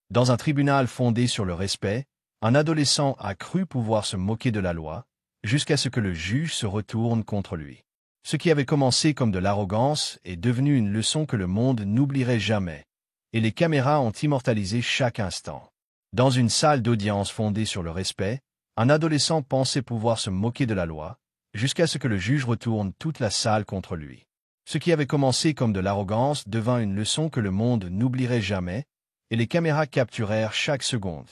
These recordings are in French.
Dans un tribunal fondé sur le respect, un adolescent a cru pouvoir se moquer de la loi, jusqu'à ce que le juge se retourne contre lui. Ce qui avait commencé comme de l'arrogance est devenu une leçon que le monde n'oublierait jamais, et les caméras ont immortalisé chaque instant. Dans une salle d'audience fondée sur le respect, un adolescent pensait pouvoir se moquer de la loi, jusqu'à ce que le juge retourne toute la salle contre lui. Ce qui avait commencé comme de l'arrogance devint une leçon que le monde n'oublierait jamais, et les caméras capturèrent chaque seconde.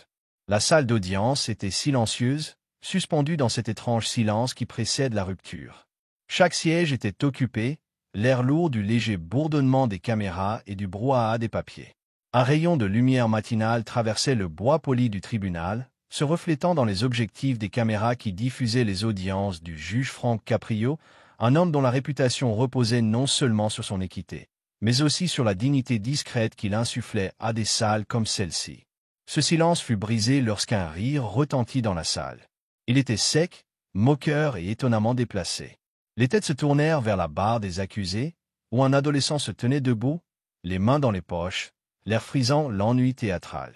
La salle d'audience était silencieuse, suspendue dans cet étrange silence qui précède la rupture. Chaque siège était occupé, l'air lourd du léger bourdonnement des caméras et du brouhaha des papiers. Un rayon de lumière matinale traversait le bois poli du tribunal, se reflétant dans les objectifs des caméras qui diffusaient les audiences du juge Frank Caprio, un homme dont la réputation reposait non seulement sur son équité, mais aussi sur la dignité discrète qu'il insufflait à des salles comme celle-ci. Ce silence fut brisé lorsqu'un rire retentit dans la salle. Il était sec, moqueur et étonnamment déplacé. Les têtes se tournèrent vers la barre des accusés, où un adolescent se tenait debout, les mains dans les poches, l'air frisant l'ennui théâtral.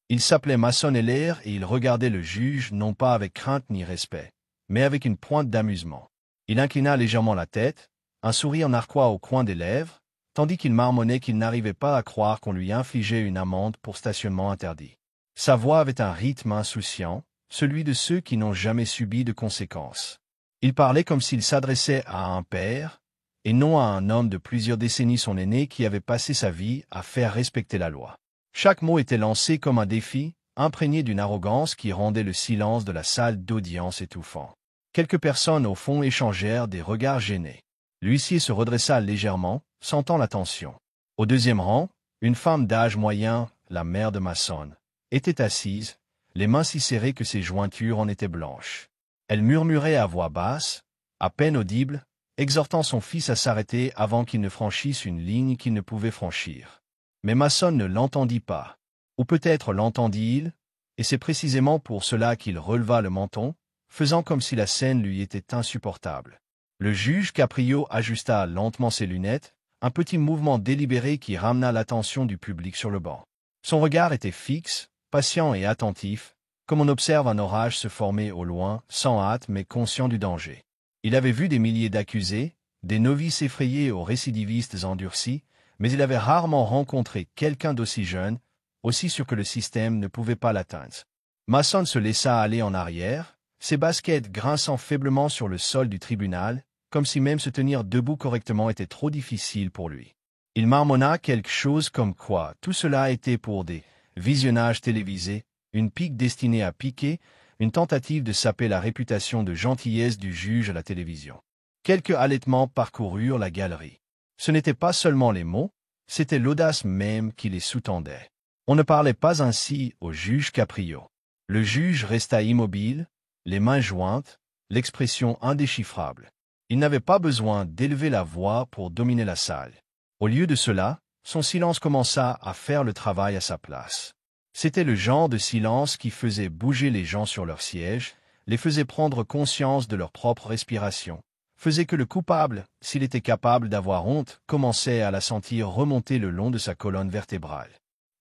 Il s'appelait Mason Heller et il regardait le juge non pas avec crainte ni respect, mais avec une pointe d'amusement. Il inclina légèrement la tête, un sourire narquois au coin des lèvres, tandis qu'il marmonnait qu'il n'arrivait pas à croire qu'on lui infligeait une amende pour stationnement interdit. Sa voix avait un rythme insouciant, celui de ceux qui n'ont jamais subi de conséquences. Il parlait comme s'il s'adressait à un père, et non à un homme de plusieurs décennies son aîné qui avait passé sa vie à faire respecter la loi. Chaque mot était lancé comme un défi, imprégné d'une arrogance qui rendait le silence de la salle d'audience étouffant. Quelques personnes au fond échangèrent des regards gênés. L'huissier se redressa légèrement, sentant la tension. Au deuxième rang, une femme d'âge moyen, la mère de Mason, était assise, les mains si serrées que ses jointures en étaient blanches. Elle murmurait à voix basse, à peine audible, exhortant son fils à s'arrêter avant qu'il ne franchisse une ligne qu'il ne pouvait franchir. Mais Mason ne l'entendit pas. Ou peut-être l'entendit-il, et c'est précisément pour cela qu'il releva le menton, faisant comme si la scène lui était insupportable. Le juge Caprio ajusta lentement ses lunettes, un petit mouvement délibéré qui ramena l'attention du public sur le banc. Son regard était fixe, patient et attentif, comme on observe un orage se former au loin, sans hâte mais conscient du danger. Il avait vu des milliers d'accusés, des novices effrayés aux récidivistes endurcis, mais il avait rarement rencontré quelqu'un d'aussi jeune, aussi sûr que le système ne pouvait pas l'atteindre. Mason se laissa aller en arrière, ses baskets grinçant faiblement sur le sol du tribunal, comme si même se tenir debout correctement était trop difficile pour lui. Il marmonna quelque chose comme quoi tout cela était pour des visionnages télévisés, une pique destinée à piquer, une tentative de saper la réputation de gentillesse du juge à la télévision. Quelques halètements parcoururent la galerie. Ce n'étaient pas seulement les mots, c'était l'audace même qui les sous-tendait. On ne parlait pas ainsi au juge Caprio. Le juge resta immobile, les mains jointes, l'expression indéchiffrable. Il n'avait pas besoin d'élever la voix pour dominer la salle. Au lieu de cela, son silence commença à faire le travail à sa place. C'était le genre de silence qui faisait bouger les gens sur leur siège, les faisait prendre conscience de leur propre respiration, faisait que le coupable, s'il était capable d'avoir honte, commençait à la sentir remonter le long de sa colonne vertébrale.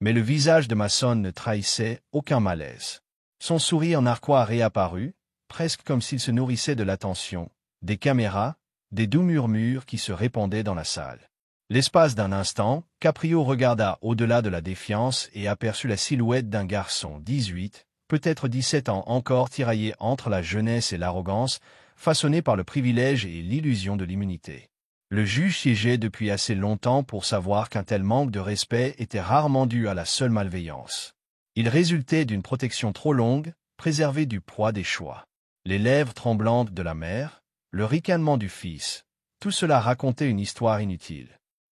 Mais le visage de Mason ne trahissait aucun malaise. Son sourire narquois réapparut, presque comme s'il se nourrissait de l'attention, des caméras, des doux murmures qui se répandaient dans la salle. L'espace d'un instant, Caprio regarda au-delà de la défiance et aperçut la silhouette d'un garçon, 18, peut-être 17 ans encore tiraillé entre la jeunesse et l'arrogance, façonné par le privilège et l'illusion de l'immunité. Le juge siégeait depuis assez longtemps pour savoir qu'un tel manque de respect était rarement dû à la seule malveillance. Il résultait d'une protection trop longue, préservée du poids des choix. Les lèvres tremblantes de la mère, le ricanement du fils, tout cela racontait une histoire inutile.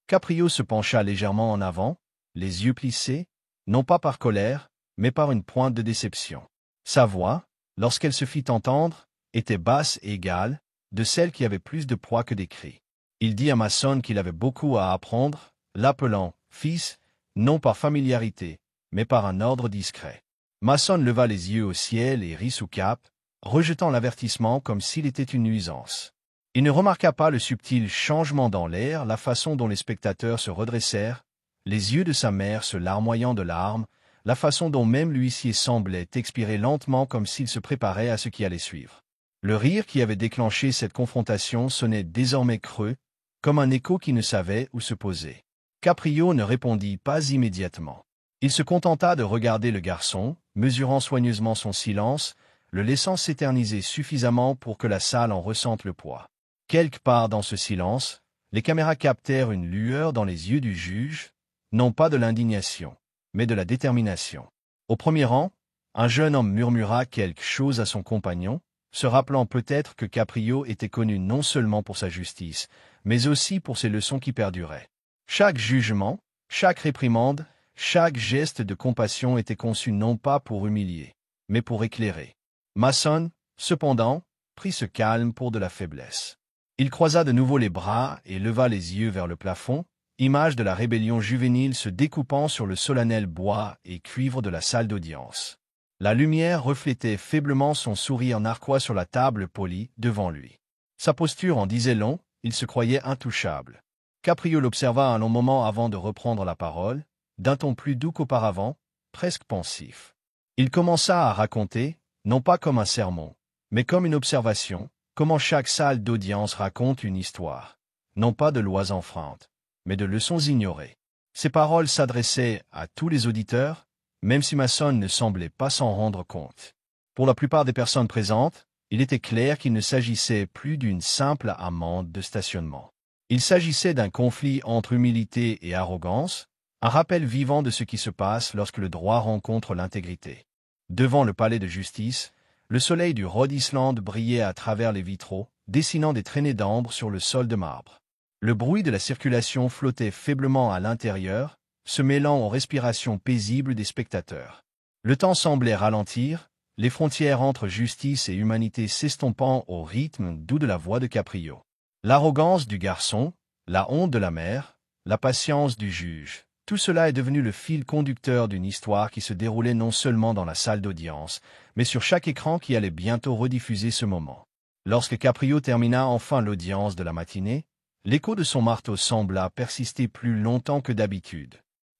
Caprio se pencha légèrement en avant, les yeux plissés, non pas par colère, mais par une pointe de déception. Sa voix, lorsqu'elle se fit entendre, était basse et égale, de celle qui avait plus de poids que des cris. Il dit à Mason qu'il avait beaucoup à apprendre, l'appelant « fils », non par familiarité, mais par un ordre discret. Mason leva les yeux au ciel et rit sous cape, rejetant l'avertissement comme s'il était une nuisance. Il ne remarqua pas le subtil changement dans l'air, la façon dont les spectateurs se redressèrent, les yeux de sa mère se larmoyant de larmes, la façon dont même l'huissier semblait expirer lentement comme s'il se préparait à ce qui allait suivre. Le rire qui avait déclenché cette confrontation sonnait désormais creux, comme un écho qui ne savait où se poser. Caprio ne répondit pas immédiatement. Il se contenta de regarder le garçon, mesurant soigneusement son silence, le laissant s'éterniser suffisamment pour que la salle en ressente le poids. Quelque part dans ce silence, les caméras captèrent une lueur dans les yeux du juge, non pas de l'indignation, mais de la détermination. Au premier rang, un jeune homme murmura quelque chose à son compagnon, se rappelant peut-être que Caprio était connu non seulement pour sa justice, mais aussi pour ses leçons qui perduraient. Chaque jugement, chaque réprimande, chaque geste de compassion était conçu non pas pour humilier, mais pour éclairer. Mason, cependant, prit ce calme pour de la faiblesse. Il croisa de nouveau les bras et leva les yeux vers le plafond, image de la rébellion juvénile se découpant sur le solennel bois et cuivre de la salle d'audience. La lumière reflétait faiblement son sourire narquois sur la table polie devant lui. Sa posture en disait long, il se croyait intouchable. Caprio l'observa un long moment avant de reprendre la parole, d'un ton plus doux qu'auparavant, presque pensif. Il commença à raconter, non pas comme un sermon, mais comme une observation, comment chaque salle d'audience raconte une histoire, non pas de lois enfreintes, mais de leçons ignorées. Ces paroles s'adressaient à tous les auditeurs, même si Mason ne semblait pas s'en rendre compte. Pour la plupart des personnes présentes, il était clair qu'il ne s'agissait plus d'une simple amende de stationnement. Il s'agissait d'un conflit entre humilité et arrogance, un rappel vivant de ce qui se passe lorsque le droit rencontre l'intégrité. Devant le palais de justice, le soleil du Rhode Island brillait à travers les vitraux, dessinant des traînées d'ambre sur le sol de marbre. Le bruit de la circulation flottait faiblement à l'intérieur, se mêlant aux respirations paisibles des spectateurs. Le temps semblait ralentir, les frontières entre justice et humanité s'estompant au rythme doux de la voix de Caprio. L'arrogance du garçon, la honte de la mère, la patience du juge, tout cela est devenu le fil conducteur d'une histoire qui se déroulait non seulement dans la salle d'audience, mais sur chaque écran qui allait bientôt rediffuser ce moment. Lorsque Caprio termina enfin l'audience de la matinée, l'écho de son marteau sembla persister plus longtemps que d'habitude.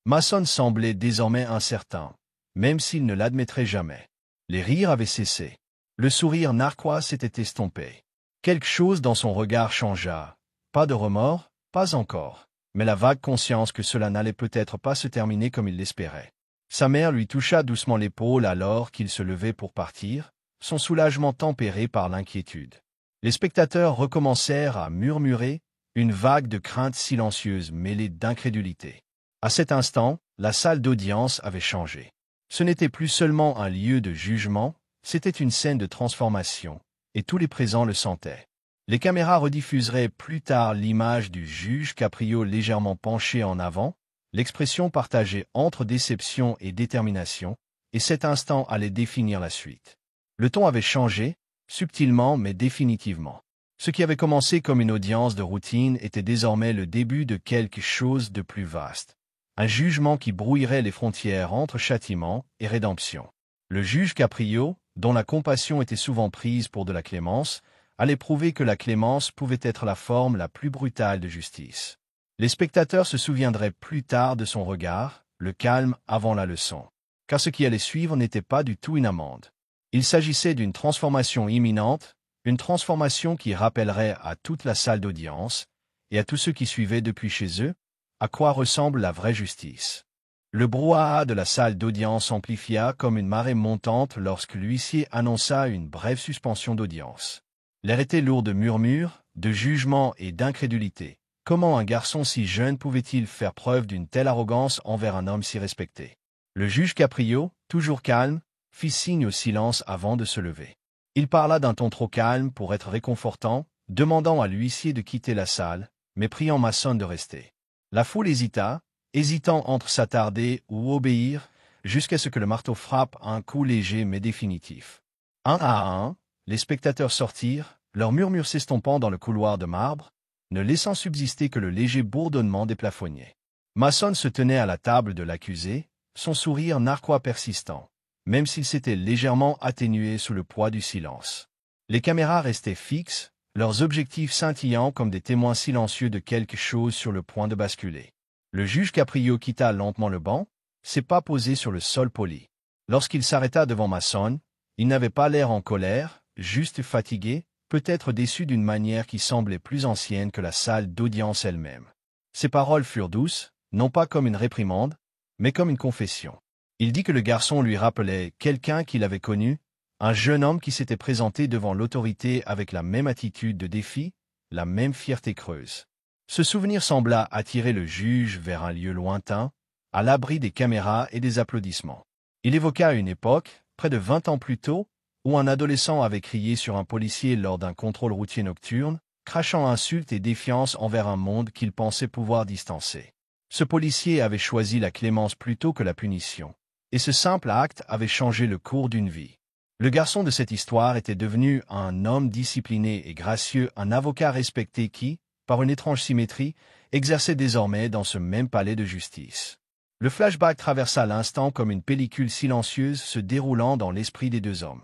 Mason semblait désormais incertain, même s'il ne l'admettrait jamais. Les rires avaient cessé. Le sourire narquois s'était estompé. Quelque chose dans son regard changea. Pas de remords, pas encore, mais la vague conscience que cela n'allait peut-être pas se terminer comme il l'espérait. Sa mère lui toucha doucement l'épaule alors qu'il se levait pour partir, son soulagement tempéré par l'inquiétude. Les spectateurs recommencèrent à murmurer, une vague de crainte silencieuse mêlée d'incrédulité. À cet instant, la salle d'audience avait changé. Ce n'était plus seulement un lieu de jugement, c'était une scène de transformation, et tous les présents le sentaient. Les caméras rediffuseraient plus tard l'image du juge Caprio légèrement penché en avant, l'expression partagée entre déception et détermination, et cet instant allait définir la suite. Le ton avait changé, subtilement mais définitivement. Ce qui avait commencé comme une audience de routine était désormais le début de quelque chose de plus vaste. Un jugement qui brouillerait les frontières entre châtiment et rédemption. Le juge Caprio, dont la compassion était souvent prise pour de la clémence, allait prouver que la clémence pouvait être la forme la plus brutale de justice. Les spectateurs se souviendraient plus tard de son regard, le calme avant la leçon. Car ce qui allait suivre n'était pas du tout une amende. Il s'agissait d'une transformation imminente, une transformation qui rappellerait à toute la salle d'audience, et à tous ceux qui suivaient depuis chez eux, à quoi ressemble la vraie justice. Le brouhaha de la salle d'audience amplifia comme une marée montante lorsque l'huissier annonça une brève suspension d'audience. L'air était lourd de murmures, de jugements et d'incrédulité. Comment un garçon si jeune pouvait-il faire preuve d'une telle arrogance envers un homme si respecté? Le juge Caprio, toujours calme, fit signe au silence avant de se lever. Il parla d'un ton trop calme pour être réconfortant, demandant à l'huissier de quitter la salle, mais priant Mason de rester. La foule hésita, hésitant entre s'attarder ou obéir, jusqu'à ce que le marteau frappe un coup léger mais définitif. Un à un, les spectateurs sortirent, leurs murmures s'estompant dans le couloir de marbre, ne laissant subsister que le léger bourdonnement des plafonniers. Mason se tenait à la table de l'accusé, son sourire narquois persistant, même s'il s'était légèrement atténué sous le poids du silence. Les caméras restaient fixes, leurs objectifs scintillants comme des témoins silencieux de quelque chose sur le point de basculer. Le juge Caprio quitta lentement le banc, ses pas posés sur le sol poli. Lorsqu'il s'arrêta devant Mason, il n'avait pas l'air en colère, juste fatigué, peut-être déçu d'une manière qui semblait plus ancienne que la salle d'audience elle-même. Ses paroles furent douces, non pas comme une réprimande, mais comme une confession. Il dit que le garçon lui rappelait quelqu'un qu'il avait connu, un jeune homme qui s'était présenté devant l'autorité avec la même attitude de défi, la même fierté creuse. Ce souvenir sembla attirer le juge vers un lieu lointain, à l'abri des caméras et des applaudissements. Il évoqua une époque, près de 20 ans plus tôt, où un adolescent avait crié sur un policier lors d'un contrôle routier nocturne, crachant insultes et défiance envers un monde qu'il pensait pouvoir distancer. Ce policier avait choisi la clémence plutôt que la punition, et ce simple acte avait changé le cours d'une vie. Le garçon de cette histoire était devenu un homme discipliné et gracieux, un avocat respecté qui, par une étrange symétrie, exerçait désormais dans ce même palais de justice. Le flashback traversa l'instant comme une pellicule silencieuse se déroulant dans l'esprit des deux hommes.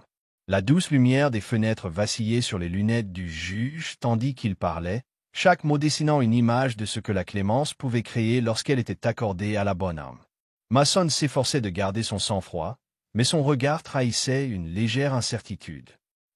La douce lumière des fenêtres vacillait sur les lunettes du juge tandis qu'il parlait, chaque mot dessinant une image de ce que la clémence pouvait créer lorsqu'elle était accordée à la bonne âme. Mason s'efforçait de garder son sang-froid, mais son regard trahissait une légère incertitude.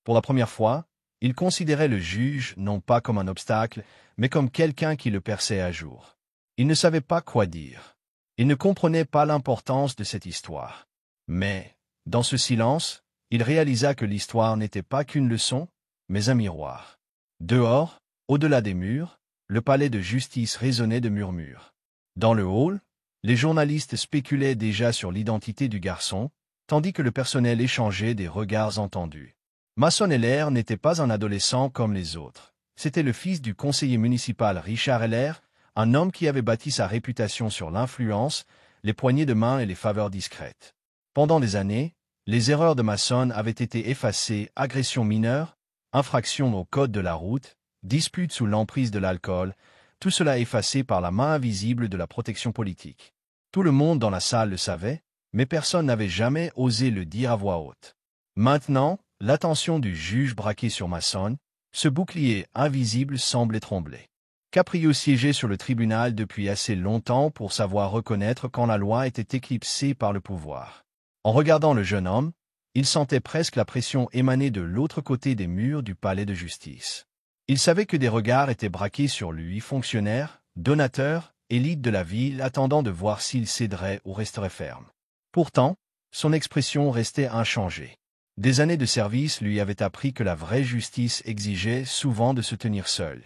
Pour la première fois, il considérait le juge non pas comme un obstacle, mais comme quelqu'un qui le perçait à jour. Il ne savait pas quoi dire. Il ne comprenait pas l'importance de cette histoire. Mais, dans ce silence, il réalisa que l'histoire n'était pas qu'une leçon, mais un miroir. Dehors, au-delà des murs, le palais de justice résonnait de murmures. Dans le hall, les journalistes spéculaient déjà sur l'identité du garçon, tandis que le personnel échangeait des regards entendus. Mason Heller n'était pas un adolescent comme les autres. C'était le fils du conseiller municipal Richard Heller, un homme qui avait bâti sa réputation sur l'influence, les poignées de main et les faveurs discrètes. Pendant des années, les erreurs de Mason avaient été effacées, agressions mineures, infractions au code de la route, disputes sous l'emprise de l'alcool, tout cela effacé par la main invisible de la protection politique. Tout le monde dans la salle le savait, mais personne n'avait jamais osé le dire à voix haute. Maintenant, l'attention du juge braquait sur Mason, ce bouclier invisible semblait trembler. Caprio siégeait sur le tribunal depuis assez longtemps pour savoir reconnaître quand la loi était éclipsée par le pouvoir. En regardant le jeune homme, il sentait presque la pression émaner de l'autre côté des murs du palais de justice. Il savait que des regards étaient braqués sur lui, fonctionnaires, donateurs, élite de la ville, attendant de voir s'il céderait ou resterait ferme. Pourtant, son expression restait inchangée. Des années de service lui avaient appris que la vraie justice exigeait souvent de se tenir seul.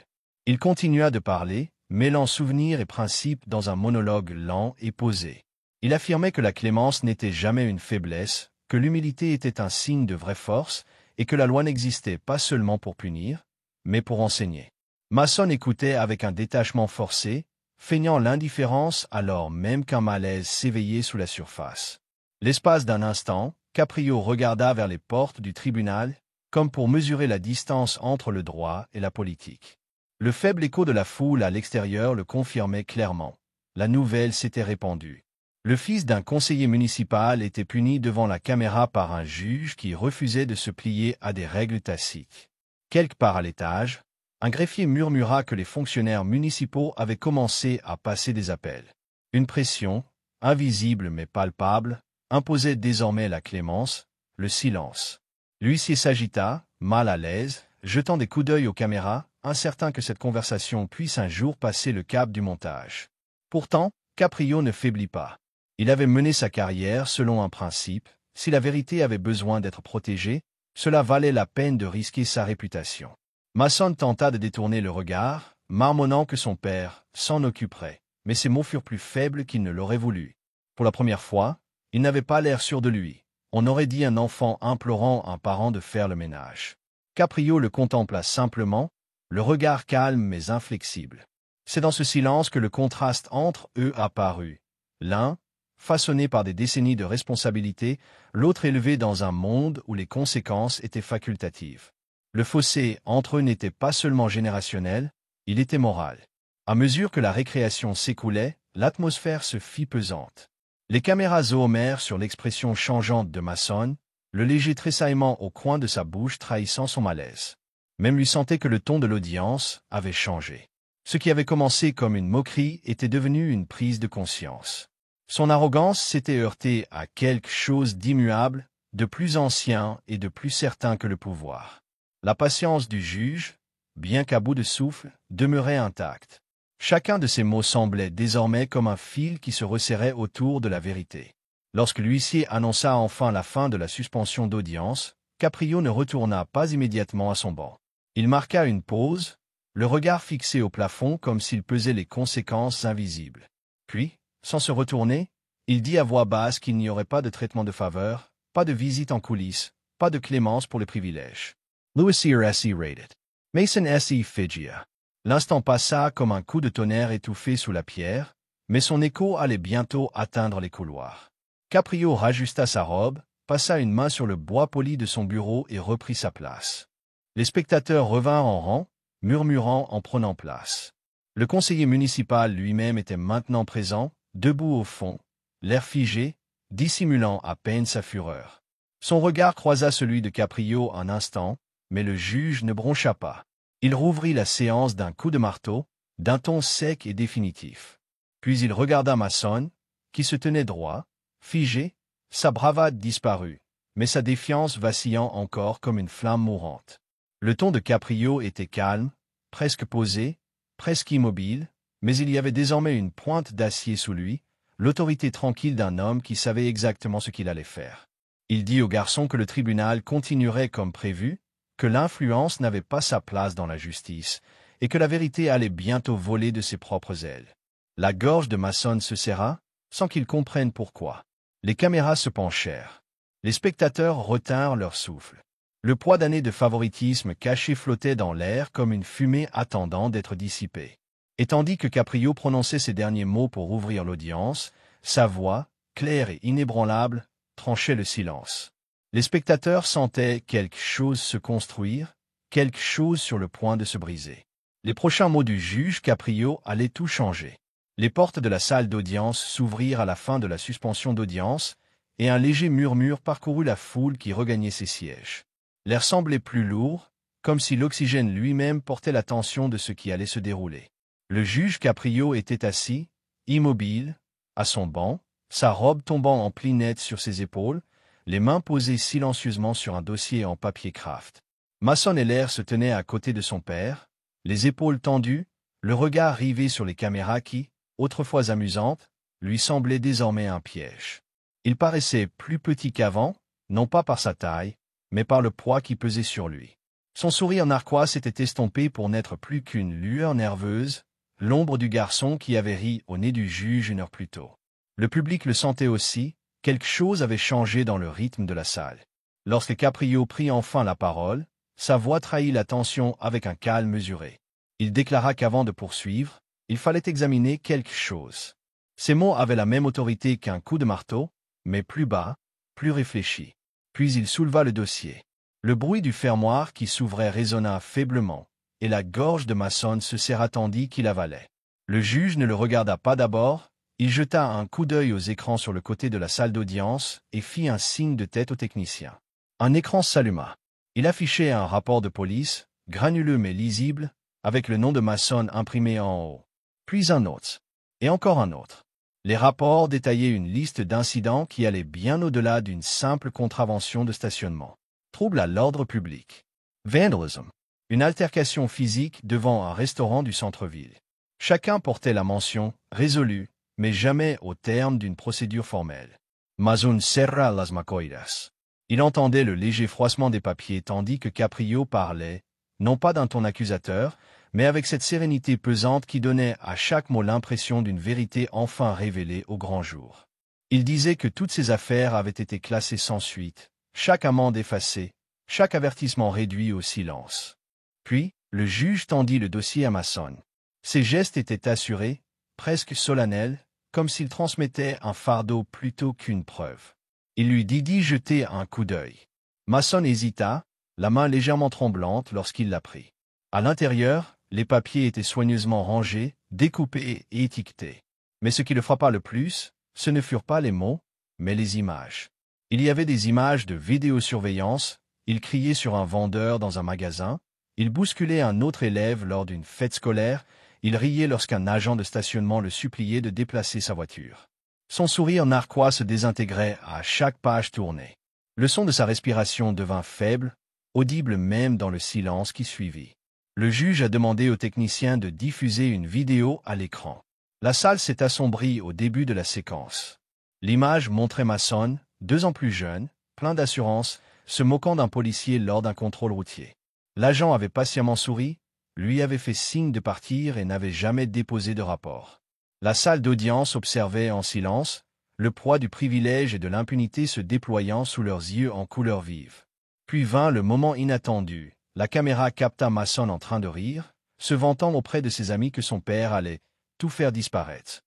Il continua de parler, mêlant souvenirs et principes dans un monologue lent et posé. Il affirmait que la clémence n'était jamais une faiblesse, que l'humilité était un signe de vraie force et que la loi n'existait pas seulement pour punir, mais pour enseigner. Mason écoutait avec un détachement forcé, feignant l'indifférence alors même qu'un malaise s'éveillait sous la surface. L'espace d'un instant, Caprio regarda vers les portes du tribunal, comme pour mesurer la distance entre le droit et la politique. Le faible écho de la foule à l'extérieur le confirmait clairement. La nouvelle s'était répandue. Le fils d'un conseiller municipal était puni devant la caméra par un juge qui refusait de se plier à des règles tacites. Quelque part à l'étage, un greffier murmura que les fonctionnaires municipaux avaient commencé à passer des appels. Une pression, invisible mais palpable, imposait désormais la clémence, le silence. L'huissier s'agita, mal à l'aise, jetant des coups d'œil aux caméras, incertain que cette conversation puisse un jour passer le cap du montage. Pourtant, Caprio ne faiblit pas. Il avait mené sa carrière selon un principe, si la vérité avait besoin d'être protégée, cela valait la peine de risquer sa réputation. Mason tenta de détourner le regard, marmonnant que son père s'en occuperait, mais ses mots furent plus faibles qu'il ne l'aurait voulu. Pour la première fois, il n'avait pas l'air sûr de lui. On aurait dit un enfant implorant un parent de faire le ménage. Caprio le contempla simplement, le regard calme mais inflexible. C'est dans ce silence que le contraste entre eux apparut. L'un, façonné par des décennies de responsabilité, l'autre élevé dans un monde où les conséquences étaient facultatives. Le fossé entre eux n'était pas seulement générationnel, il était moral. À mesure que la récréation s'écoulait, l'atmosphère se fit pesante. Les caméras zoomèrent sur l'expression changeante de Mason, le léger tressaillement au coin de sa bouche trahissant son malaise. Même lui sentait que le ton de l'audience avait changé. Ce qui avait commencé comme une moquerie était devenu une prise de conscience. Son arrogance s'était heurtée à quelque chose d'immuable, de plus ancien et de plus certain que le pouvoir. La patience du juge, bien qu'à bout de souffle, demeurait intacte. Chacun de ces mots semblait désormais comme un fil qui se resserrait autour de la vérité. Lorsque l'huissier annonça enfin la fin de la suspension d'audience, Caprio ne retourna pas immédiatement à son banc. Il marqua une pause, le regard fixé au plafond comme s'il pesait les conséquences invisibles. Puis, sans se retourner, il dit à voix basse qu'il n'y aurait pas de traitement de faveur, pas de visite en coulisses, pas de clémence pour les privilèges. Louis C.R.S.E. rated. Mason S.E. Figia. L'instant passa comme un coup de tonnerre étouffé sous la pierre, mais son écho allait bientôt atteindre les couloirs. Caprio rajusta sa robe, passa une main sur le bois poli de son bureau et reprit sa place. Les spectateurs revinrent en rang, murmurant en prenant place. Le conseiller municipal lui-même était maintenant présent, debout au fond, l'air figé, dissimulant à peine sa fureur. Son regard croisa celui de Caprio un instant, mais le juge ne broncha pas. Il rouvrit la séance d'un coup de marteau, d'un ton sec et définitif. Puis il regarda Mason, qui se tenait droit, figé, sa bravade disparue, mais sa défiance vacillant encore comme une flamme mourante. Le ton de Caprio était calme, presque posé, presque immobile, mais il y avait désormais une pointe d'acier sous lui, l'autorité tranquille d'un homme qui savait exactement ce qu'il allait faire. Il dit au garçon que le tribunal continuerait comme prévu, que l'influence n'avait pas sa place dans la justice, et que la vérité allait bientôt voler de ses propres ailes. La gorge de Mason se serra, sans qu'il comprenne pourquoi. Les caméras se penchèrent. Les spectateurs retinrent leur souffle. Le poids d'années de favoritisme caché flottait dans l'air comme une fumée attendant d'être dissipée. Et tandis que Caprio prononçait ces derniers mots pour ouvrir l'audience, sa voix, claire et inébranlable, tranchait le silence. Les spectateurs sentaient quelque chose se construire, quelque chose sur le point de se briser. Les prochains mots du juge Caprio allaient tout changer. Les portes de la salle d'audience s'ouvrirent à la fin de la suspension d'audience, et un léger murmure parcourut la foule qui regagnait ses sièges. L'air semblait plus lourd, comme si l'oxygène lui-même portait la tension de ce qui allait se dérouler. Le juge Caprio était assis, immobile, à son banc, sa robe tombant en plis nets sur ses épaules, les mains posées silencieusement sur un dossier en papier craft. Mason Heller se tenait à côté de son père, les épaules tendues, le regard rivé sur les caméras qui, autrefois amusantes, lui semblaient désormais un piège. Il paraissait plus petit qu'avant, non pas par sa taille, mais par le poids qui pesait sur lui. Son sourire narquois s'était estompé pour n'être plus qu'une lueur nerveuse, l'ombre du garçon qui avait ri au nez du juge une heure plus tôt. Le public le sentait aussi, quelque chose avait changé dans le rythme de la salle. Lorsque Caprio prit enfin la parole, sa voix trahit la tension avec un calme mesuré. Il déclara qu'avant de poursuivre, il fallait examiner quelque chose. Ces mots avaient la même autorité qu'un coup de marteau, mais plus bas, plus réfléchi. Puis il souleva le dossier. Le bruit du fermoir qui s'ouvrait résonna faiblement, et la gorge de Mason se serra tandis qu'il avalait. Le juge ne le regarda pas d'abord, il jeta un coup d'œil aux écrans sur le côté de la salle d'audience et fit un signe de tête au technicien. Un écran s'alluma. Il affichait un rapport de police, granuleux mais lisible, avec le nom de Mason imprimé en haut. Puis un autre. Et encore un autre. Les rapports détaillaient une liste d'incidents qui allaient bien au-delà d'une simple contravention de stationnement. Trouble à l'ordre public. Vandalism. Une altercation physique devant un restaurant du centre-ville. Chacun portait la mention « résolu », mais jamais au terme d'une procédure formelle. Mason serra las macoiras. Il entendait le léger froissement des papiers tandis que Caprio parlait, non pas d'un ton accusateur, mais avec cette sérénité pesante qui donnait à chaque mot l'impression d'une vérité enfin révélée au grand jour. Il disait que toutes ces affaires avaient été classées sans suite, chaque amende effacée, chaque avertissement réduit au silence. Puis, le juge tendit le dossier à Mason. Ses gestes étaient assurés, presque solennels, comme s'il transmettait un fardeau plutôt qu'une preuve. Il lui dit d'y jeter un coup d'œil. Mason hésita, la main légèrement tremblante lorsqu'il la prit. À l'intérieur, les papiers étaient soigneusement rangés, découpés et étiquetés. Mais ce qui le frappa le plus, ce ne furent pas les mots, mais les images. Il y avait des images de vidéosurveillance, il criait sur un vendeur dans un magasin, il bousculait un autre élève lors d'une fête scolaire, il riait lorsqu'un agent de stationnement le suppliait de déplacer sa voiture. Son sourire narquois se désintégrait à chaque page tournée. Le son de sa respiration devint faible, audible même dans le silence qui suivit. Le juge a demandé au technicien de diffuser une vidéo à l'écran. La salle s'est assombrie au début de la séquence. L'image montrait Mason, 2 ans plus jeune, plein d'assurance, se moquant d'un policier lors d'un contrôle routier. L'agent avait patiemment souri, lui avait fait signe de partir et n'avait jamais déposé de rapport. La salle d'audience observait en silence, le poids du privilège et de l'impunité se déployant sous leurs yeux en couleur vive. Puis vint le moment inattendu. La caméra capta Mason en train de rire, se vantant auprès de ses amis que son père allait tout faire disparaître.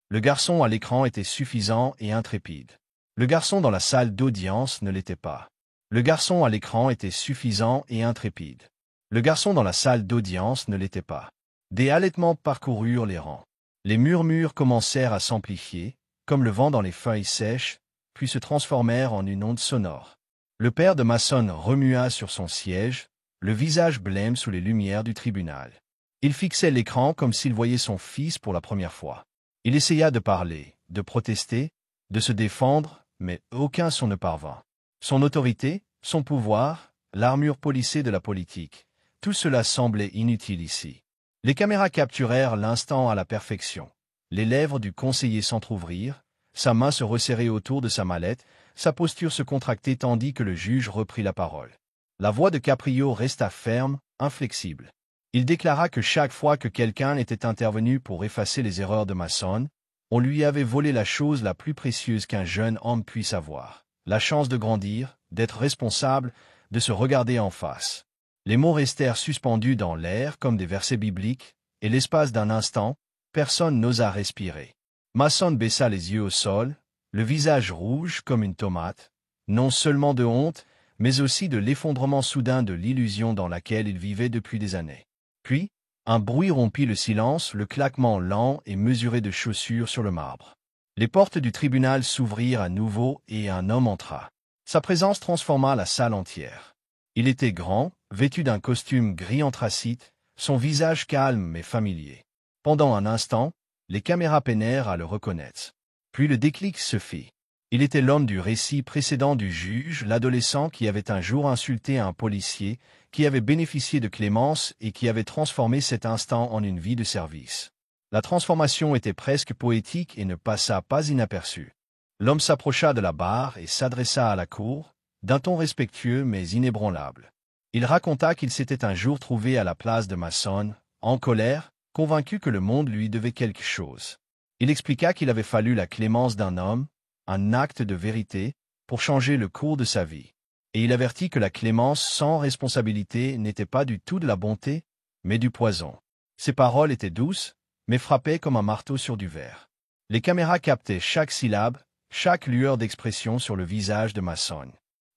Le garçon à l'écran était suffisant et intrépide. Le garçon dans la salle d'audience ne l'était pas. Le garçon à l'écran était suffisant et intrépide. Le garçon dans la salle d'audience ne l'était pas. Des halètements parcoururent les rangs. Les murmures commencèrent à s'amplifier, comme le vent dans les feuilles sèches, puis se transformèrent en une onde sonore. Le père de Mason remua sur son siège, le visage blême sous les lumières du tribunal. Il fixait l'écran comme s'il voyait son fils pour la première fois. Il essaya de parler, de protester, de se défendre, mais aucun son ne parvint. Son autorité, son pouvoir, l'armure polissée de la politique, tout cela semblait inutile ici. Les caméras capturèrent l'instant à la perfection. Les lèvres du conseiller s'entr'ouvrirent, sa main se resserrait autour de sa mallette, sa posture se contractait tandis que le juge reprit la parole. La voix de Caprio resta ferme, inflexible. Il déclara que chaque fois que quelqu'un était intervenu pour effacer les erreurs de Mason, on lui avait volé la chose la plus précieuse qu'un jeune homme puisse avoir, la chance de grandir, d'être responsable, de se regarder en face. Les mots restèrent suspendus dans l'air comme des versets bibliques, et l'espace d'un instant, personne n'osa respirer. Mason baissa les yeux au sol, le visage rouge comme une tomate, non seulement de honte, mais aussi de l'effondrement soudain de l'illusion dans laquelle il vivait depuis des années. Puis, un bruit rompit le silence, le claquement lent et mesuré de chaussures sur le marbre. Les portes du tribunal s'ouvrirent à nouveau et un homme entra. Sa présence transforma la salle entière. Il était grand, vêtu d'un costume gris anthracite, son visage calme mais familier. Pendant un instant, les caméras peinèrent à le reconnaître. Puis le déclic se fit. Il était l'homme du récit précédent du juge, l'adolescent qui avait un jour insulté un policier, qui avait bénéficié de clémence et qui avait transformé cet instant en une vie de service. La transformation était presque poétique et ne passa pas inaperçue. L'homme s'approcha de la barre et s'adressa à la cour, d'un ton respectueux mais inébranlable. Il raconta qu'il s'était un jour trouvé à la place de Mason, en colère, convaincu que le monde lui devait quelque chose. Il expliqua qu'il avait fallu la clémence d'un homme, un acte de vérité, pour changer le cours de sa vie. Et il avertit que la clémence sans responsabilité n'était pas du tout de la bonté, mais du poison. Ses paroles étaient douces, mais frappaient comme un marteau sur du verre. Les caméras captaient chaque syllabe, chaque lueur d'expression sur le visage de Mason.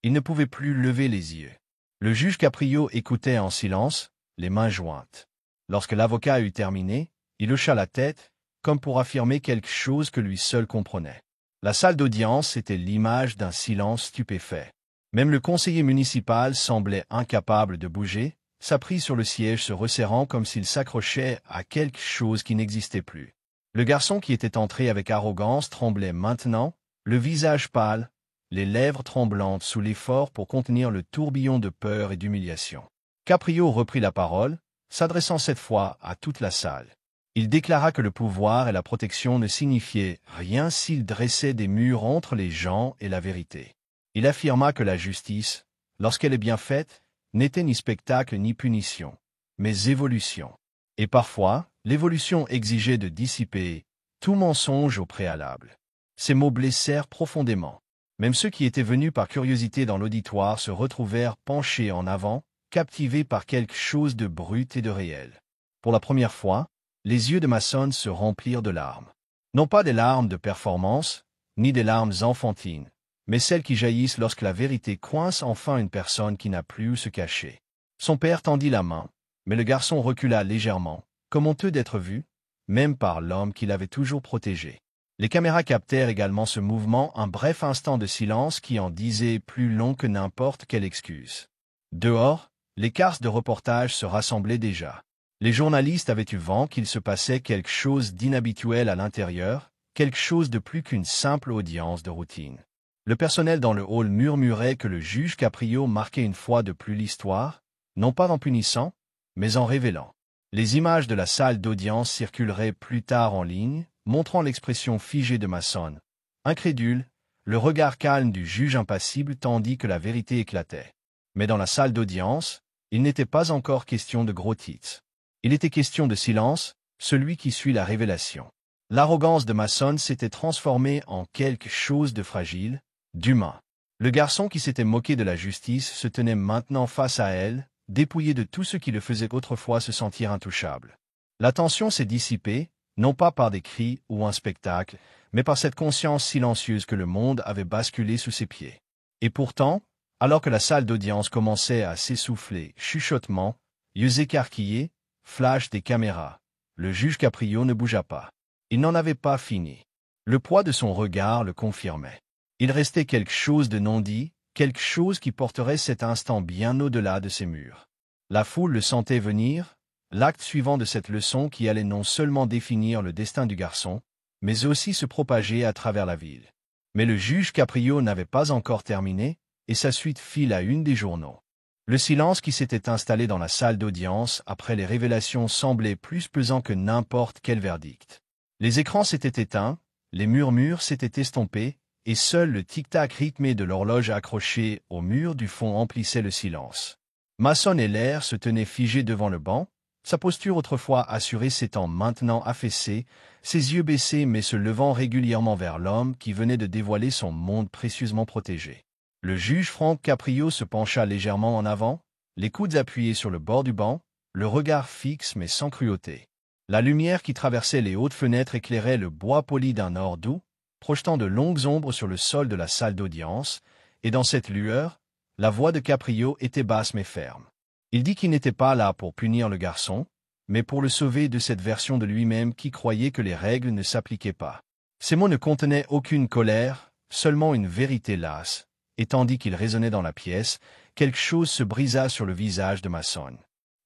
Il ne pouvait plus lever les yeux. Le juge Caprio écoutait en silence, les mains jointes. Lorsque l'avocat eut terminé, il hocha la tête, comme pour affirmer quelque chose que lui seul comprenait. La salle d'audience était l'image d'un silence stupéfait. Même le conseiller municipal semblait incapable de bouger, sa prise sur le siège se resserrant comme s'il s'accrochait à quelque chose qui n'existait plus. Le garçon qui était entré avec arrogance tremblait maintenant, le visage pâle, les lèvres tremblantes sous l'effort pour contenir le tourbillon de peur et d'humiliation. Caprio reprit la parole, s'adressant cette fois à toute la salle. Il déclara que le pouvoir et la protection ne signifiaient rien s'ils dressaient des murs entre les gens et la vérité. Il affirma que la justice, lorsqu'elle est bien faite, n'était ni spectacle ni punition, mais évolution. Et parfois, l'évolution exigeait de dissiper tout mensonge au préalable. Ces mots blessèrent profondément. Même ceux qui étaient venus par curiosité dans l'auditoire se retrouvèrent penchés en avant, captivés par quelque chose de brut et de réel. Pour la première fois, les yeux de Mason se remplirent de larmes. Non pas des larmes de performance, ni des larmes enfantines, mais celles qui jaillissent lorsque la vérité coince enfin une personne qui n'a plus où se cacher. Son père tendit la main, mais le garçon recula légèrement, comme honteux d'être vu, même par l'homme qui l'avait toujours protégé. Les caméras captèrent également ce mouvement, un bref instant de silence qui en disait plus long que n'importe quelle excuse. Dehors, les cases de reportage se rassemblaient déjà. Les journalistes avaient eu vent qu'il se passait quelque chose d'inhabituel à l'intérieur, quelque chose de plus qu'une simple audience de routine. Le personnel dans le hall murmurait que le juge Caprio marquait une fois de plus l'histoire, non pas en punissant, mais en révélant. Les images de la salle d'audience circuleraient plus tard en ligne, montrant l'expression figée de Mason, incrédule, le regard calme du juge impassible tandis que la vérité éclatait. Mais dans la salle d'audience, il n'était pas encore question de gros titres. Il était question de silence, celui qui suit la révélation. L'arrogance de Mason s'était transformée en quelque chose de fragile, d'humain. Le garçon qui s'était moqué de la justice se tenait maintenant face à elle, dépouillé de tout ce qui le faisait autrefois se sentir intouchable. La tension s'est dissipée, non pas par des cris ou un spectacle, mais par cette conscience silencieuse que le monde avait basculé sous ses pieds. Et pourtant, alors que la salle d'audience commençait à s'essouffler, chuchotements, yeux écarquillés, flash des caméras, le juge Caprio ne bougea pas. Il n'en avait pas fini. Le poids de son regard le confirmait. Il restait quelque chose de non dit, quelque chose qui porterait cet instant bien au-delà de ses murs. La foule le sentait venir, l'acte suivant de cette leçon qui allait non seulement définir le destin du garçon, mais aussi se propager à travers la ville. Mais le juge Caprio n'avait pas encore terminé, et sa suite fit la une des journaux. Le silence qui s'était installé dans la salle d'audience après les révélations semblait plus pesant que n'importe quel verdict. Les écrans s'étaient éteints, les murmures s'étaient estompés, et seul le tic-tac rythmé de l'horloge accrochée au mur du fond emplissait le silence. Mason et l'air se tenaient figés devant le banc, sa posture autrefois assurée s'étant maintenant affaissée, ses yeux baissés mais se levant régulièrement vers l'homme qui venait de dévoiler son monde précieusement protégé. Le juge Frank Caprio se pencha légèrement en avant, les coudes appuyés sur le bord du banc, le regard fixe mais sans cruauté. La lumière qui traversait les hautes fenêtres éclairait le bois poli d'un or doux, projetant de longues ombres sur le sol de la salle d'audience, et dans cette lueur, la voix de Caprio était basse mais ferme. Il dit qu'il n'était pas là pour punir le garçon, mais pour le sauver de cette version de lui-même qui croyait que les règles ne s'appliquaient pas. Ces mots ne contenaient aucune colère, seulement une vérité lasse, et tandis qu'il résonnait dans la pièce, quelque chose se brisa sur le visage de Mason.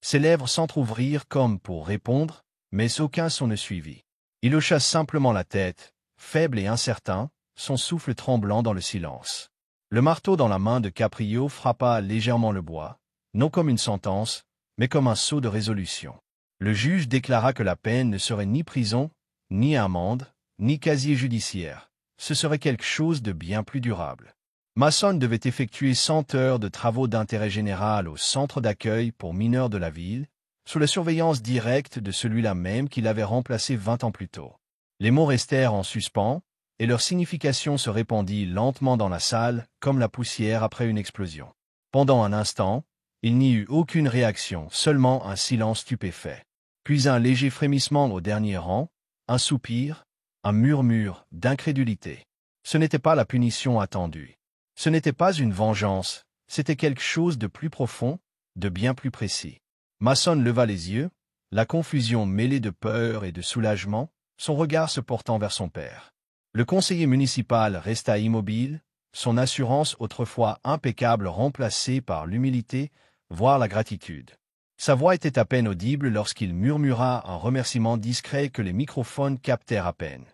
Ses lèvres s'entr'ouvrirent comme pour répondre, mais aucun son ne suivit. Il hocha simplement la tête, faible et incertain, son souffle tremblant dans le silence. Le marteau dans la main de Caprio frappa légèrement le bois, non comme une sentence, mais comme un sceau de résolution. Le juge déclara que la peine ne serait ni prison, ni amende, ni casier judiciaire. Ce serait quelque chose de bien plus durable. Mason devait effectuer 100 heures de travaux d'intérêt général au centre d'accueil pour mineurs de la ville, sous la surveillance directe de celui-là même qui l'avait remplacé 20 ans plus tôt. Les mots restèrent en suspens, et leur signification se répandit lentement dans la salle, comme la poussière après une explosion. Pendant un instant, il n'y eut aucune réaction, seulement un silence stupéfait. Puis un léger frémissement au dernier rang, un soupir, un murmure d'incrédulité. Ce n'était pas la punition attendue. Ce n'était pas une vengeance, c'était quelque chose de plus profond, de bien plus précis. Mason leva les yeux, la confusion mêlée de peur et de soulagement, son regard se portant vers son père. Le conseiller municipal resta immobile, son assurance autrefois impeccable remplacée par l'humilité, voire la gratitude. Sa voix était à peine audible lorsqu'il murmura un remerciement discret que les microphones captèrent à peine.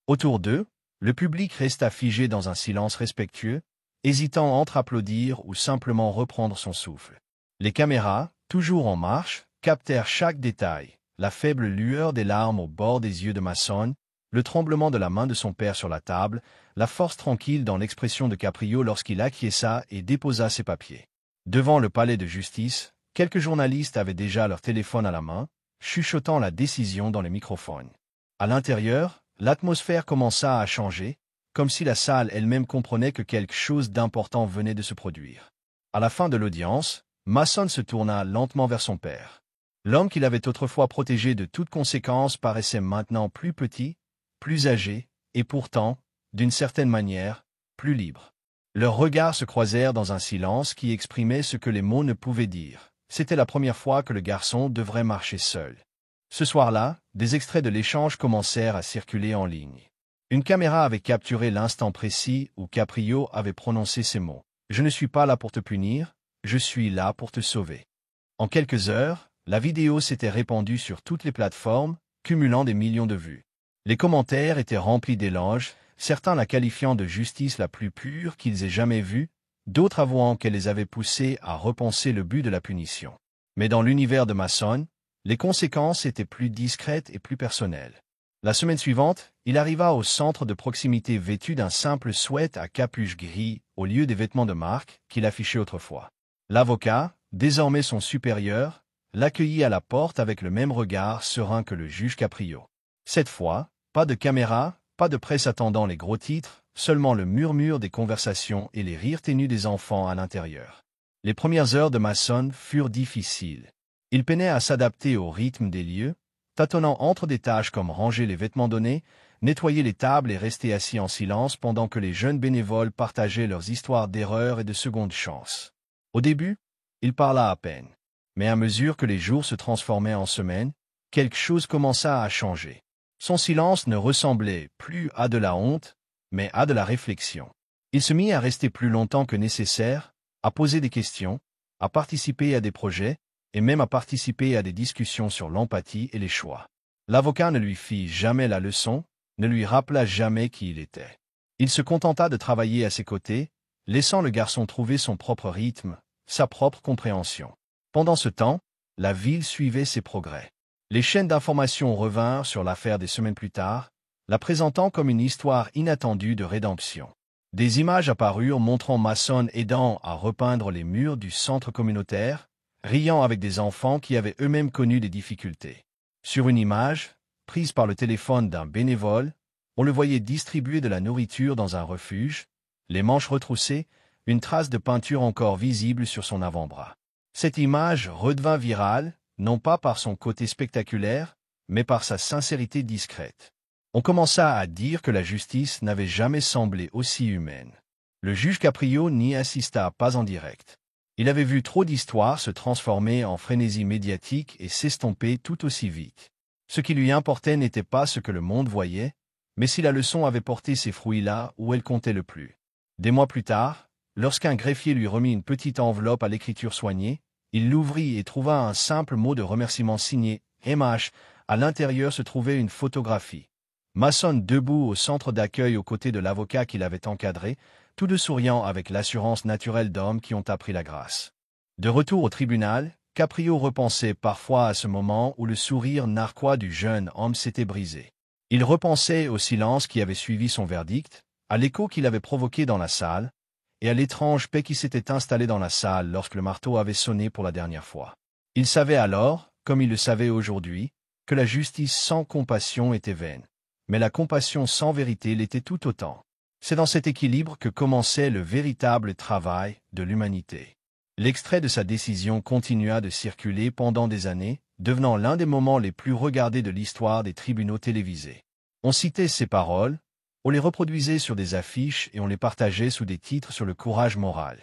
Autour d'eux, le public resta figé dans un silence respectueux, hésitant entre applaudir ou simplement reprendre son souffle. Les caméras, toujours en marche, captèrent chaque détail, la faible lueur des larmes au bord des yeux de Mason, le tremblement de la main de son père sur la table, la force tranquille dans l'expression de Caprio lorsqu'il acquiesça et déposa ses papiers. Devant le palais de justice, quelques journalistes avaient déjà leur téléphone à la main, chuchotant la décision dans les microphones. À l'intérieur, l'atmosphère commença à changer, comme si la salle elle-même comprenait que quelque chose d'important venait de se produire. À la fin de l'audience, Mason se tourna lentement vers son père. L'homme qu'il avait autrefois protégé de toute conséquence paraissait maintenant plus petit, plus âgé, et pourtant, d'une certaine manière, plus libre. Leurs regards se croisèrent dans un silence qui exprimait ce que les mots ne pouvaient dire. C'était la première fois que le garçon devrait marcher seul. Ce soir-là, des extraits de l'échange commencèrent à circuler en ligne. Une caméra avait capturé l'instant précis où Caprio avait prononcé ces mots. « Je ne suis pas là pour te punir, je suis là pour te sauver. » En quelques heures, la vidéo s'était répandue sur toutes les plateformes, cumulant des millions de vues. Les commentaires étaient remplis d'éloges, certains la qualifiant de justice la plus pure qu'ils aient jamais vue, d'autres avouant qu'elle les avait poussés à repenser le but de la punition. Mais dans l'univers de Mason, les conséquences étaient plus discrètes et plus personnelles. La semaine suivante, il arriva au centre de proximité vêtu d'un simple sweat à capuche gris au lieu des vêtements de marque qu'il affichait autrefois. L'avocat, désormais son supérieur, l'accueillit à la porte avec le même regard serein que le juge Caprio. Cette fois, pas de caméra, pas de presse attendant les gros titres, seulement le murmure des conversations et les rires ténus des enfants à l'intérieur. Les premières heures de Mason furent difficiles. Il peinait à s'adapter au rythme des lieux, tâtonnant entre des tâches comme ranger les vêtements donnés, nettoyer les tables et rester assis en silence pendant que les jeunes bénévoles partageaient leurs histoires d'erreurs et de secondes chances. Au début, il parla à peine. Mais à mesure que les jours se transformaient en semaines, quelque chose commença à changer. Son silence ne ressemblait plus à de la honte, mais à de la réflexion. Il se mit à rester plus longtemps que nécessaire, à poser des questions, à participer à des projets, et même à participer à des discussions sur l'empathie et les choix. L'avocat ne lui fit jamais la leçon, ne lui rappela jamais qui il était. Il se contenta de travailler à ses côtés, laissant le garçon trouver son propre rythme, sa propre compréhension. Pendant ce temps, la ville suivait ses progrès. Les chaînes d'information revinrent sur l'affaire des semaines plus tard, la présentant comme une histoire inattendue de rédemption. Des images apparurent montrant Mason aidant à repeindre les murs du centre communautaire, riant avec des enfants qui avaient eux-mêmes connu des difficultés. Sur une image, prise par le téléphone d'un bénévole, on le voyait distribuer de la nourriture dans un refuge, les manches retroussées, une trace de peinture encore visible sur son avant-bras. Cette image redevint virale, non pas par son côté spectaculaire, mais par sa sincérité discrète. On commença à dire que la justice n'avait jamais semblé aussi humaine. Le juge Caprio n'y assista pas en direct. Il avait vu trop d'histoires se transformer en frénésie médiatique et s'estomper tout aussi vite. Ce qui lui importait n'était pas ce que le monde voyait, mais si la leçon avait porté ses fruits là où elle comptait le plus. Des mois plus tard, lorsqu'un greffier lui remit une petite enveloppe à l'écriture soignée, il l'ouvrit et trouva un simple mot de remerciement signé « MH ». À l'intérieur se trouvait une photographie. Mason debout au centre d'accueil aux côtés de l'avocat qui l'avait encadré, tous deux souriant avec l'assurance naturelle d'hommes qui ont appris la grâce. De retour au tribunal, Caprio repensait parfois à ce moment où le sourire narquois du jeune homme s'était brisé. Il repensait au silence qui avait suivi son verdict, à l'écho qu'il avait provoqué dans la salle, et à l'étrange paix qui s'était installée dans la salle lorsque le marteau avait sonné pour la dernière fois. Il savait alors, comme il le savait aujourd'hui, que la justice sans compassion était vaine. Mais la compassion sans vérité l'était tout autant. C'est dans cet équilibre que commençait le véritable travail de l'humanité. L'extrait de sa décision continua de circuler pendant des années, devenant l'un des moments les plus regardés de l'histoire des tribunaux télévisés. On citait ses paroles, on les reproduisait sur des affiches et on les partageait sous des titres sur le courage moral.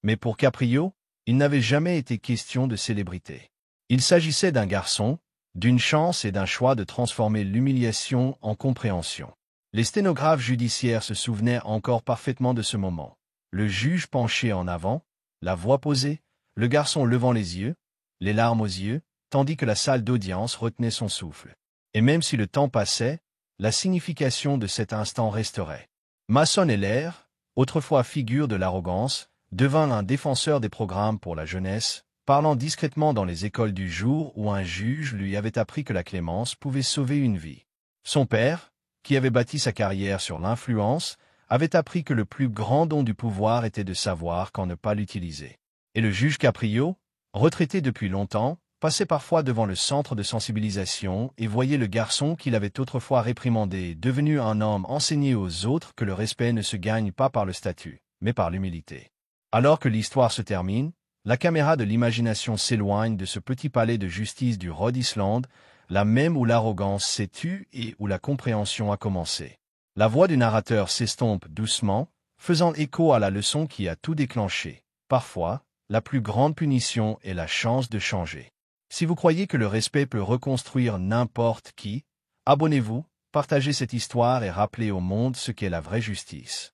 Mais pour Caprio, il n'avait jamais été question de célébrité. Il s'agissait d'un garçon, d'une chance et d'un choix de transformer l'humiliation en compréhension. Les sténographes judiciaires se souvenaient encore parfaitement de ce moment. Le juge penché en avant, la voix posée, le garçon levant les yeux, les larmes aux yeux, tandis que la salle d'audience retenait son souffle. Et même si le temps passait, la signification de cet instant resterait. Mason Heller, autrefois figure de l'arrogance, devint un défenseur des programmes pour la jeunesse, parlant discrètement dans les écoles du jour où un juge lui avait appris que la clémence pouvait sauver une vie. Son père, qui avait bâti sa carrière sur l'influence, avait appris que le plus grand don du pouvoir était de savoir quand ne pas l'utiliser. Et le juge Caprio, retraité depuis longtemps, passait parfois devant le centre de sensibilisation et voyait le garçon qu'il avait autrefois réprimandé devenu un homme enseigné aux autres que le respect ne se gagne pas par le statut, mais par l'humilité. Alors que l'histoire se termine, la caméra de l'imagination s'éloigne de ce petit palais de justice du Rhode Island, là même où l'arrogance s'est tue et où la compréhension a commencé. La voix du narrateur s'estompe doucement, faisant écho à la leçon qui a tout déclenché. Parfois, la plus grande punition est la chance de changer. Si vous croyez que le respect peut reconstruire n'importe qui, abonnez-vous, partagez cette histoire et rappelez au monde ce qu'est la vraie justice.